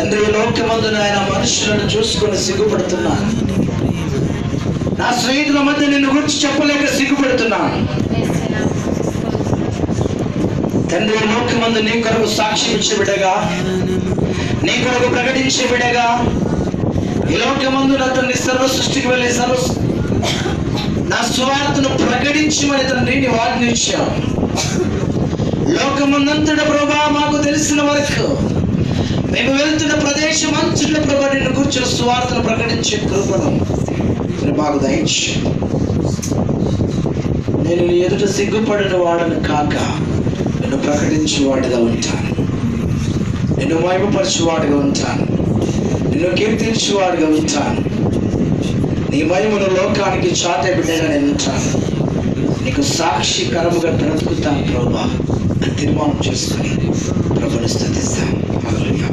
తండ్రి, లోకమందు ఆయన మనుషులను చూసుకొని సిగ్గుపడుతున్నాను. నా స్నేహితుల మధ్య నిన్ను గురించి చెప్పలేక సిగ్గుపడుతున్నాను. తండ్రి, లోకమందు నీ కొరకు సాక్ష్యం ఇచ్చే బిడ్డగా, నీ కొరకు ప్రకటించే బిడ్డగా, ఈ లోకమందు అతన్ని సర్వ సృష్టికి వెళ్ళి నా సువార్తను ప్రకటించమని తండ్రి నీవు ఆజ్ఞించావు. లోకమందంతటా ప్రభా మాకు తెలిసిన వరకు మేము వెళ్తున్న ప్రదేశం అంతటా ప్రభా నిన్ను కూర్చున్న సువార్తను ప్రకటించే కృపను మాకు దయచు. నేను నీ ఎదుట సిగ్గుపడిన వాడను కాక నిన్ను ప్రకటించేవాడిగా ఉంటాను, నిన్ను మహిమపరచువాడిగా ఉంటాను, నిన్ను కీర్తించేవాడిగా ఉంటాను. నీ మహిమను లోకానికి చాటే బిడ్డగా నేను ఉంటాను. నీకు సాక్షికరముగా బ్రతుకుతాను ప్రభా అని తీర్మానం చేసుకుని ప్రభుని స్తుతిస్తాను. హల్లెలూయా.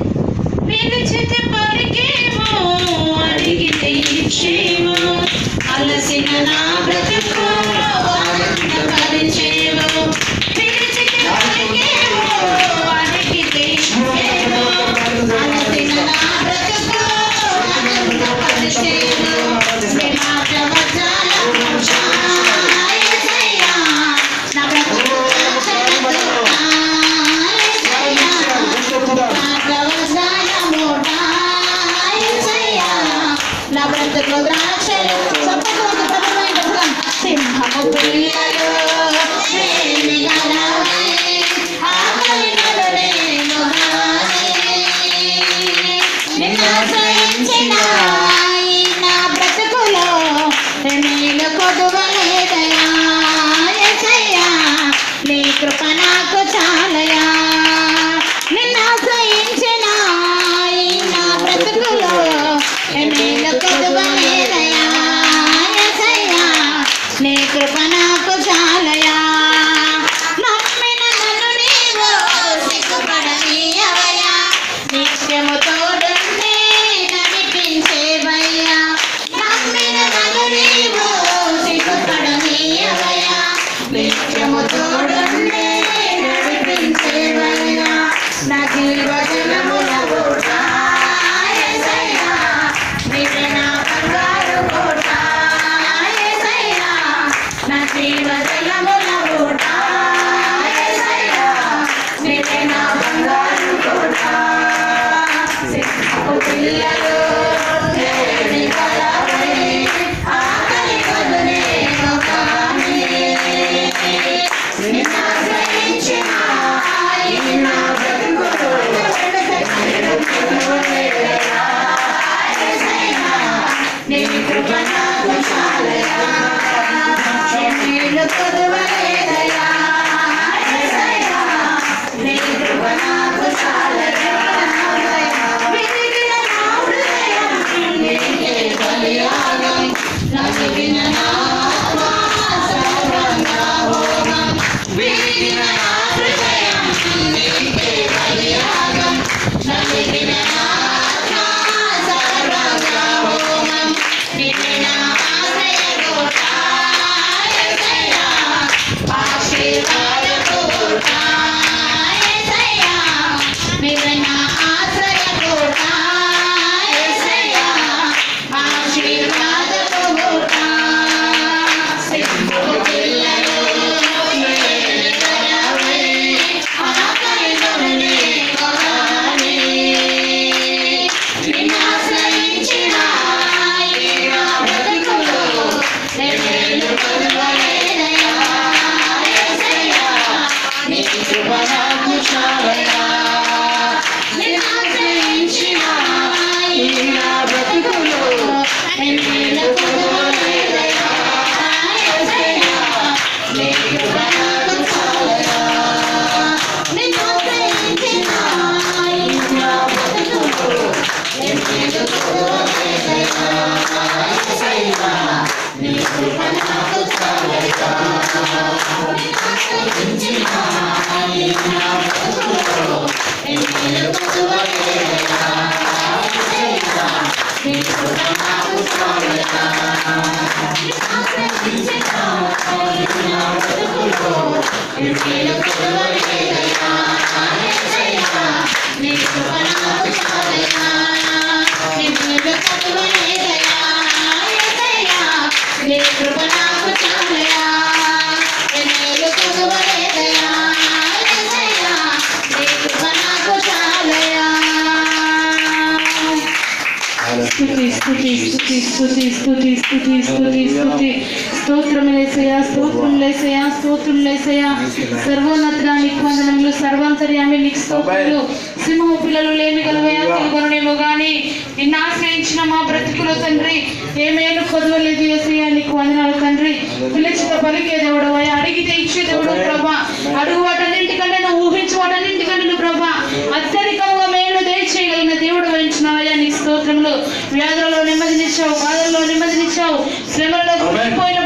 సర్వోన్నతుడా నీకు వందనములు, సర్వాంతర్యామి నీకు స్తోత్రములు. సింహము పిల్లలు లేమి గలవయా తెలుగునేమో గాని నిన్ను ఆశ్రయించిన మా బ్రతుకులో తండ్రి ఏమేను కొదవలేదు యేసయ్యా, నీకు వందనాలు తండ్రి. పిలిచిత పలికే దేవుడవయ్యా, అడిగితే ఇచ్చే దేవుడు ప్రభా. అడుగు వాటన్నింటికంటే నువ్వు ఊహించు వాటన్నింటికంటే నువ్వు ప్రభా అత్యధికంగా మేలు దయచేయగలిగిన దేవుడు వహించినవయ్యా, నీకు స్తోత్రములు. వ్యాధులలో నెమ్మదినిచ్చావు, బాధల్లో నెమ్మదినిచ్చావు, శ్రమలలో కుమిలిపోయిన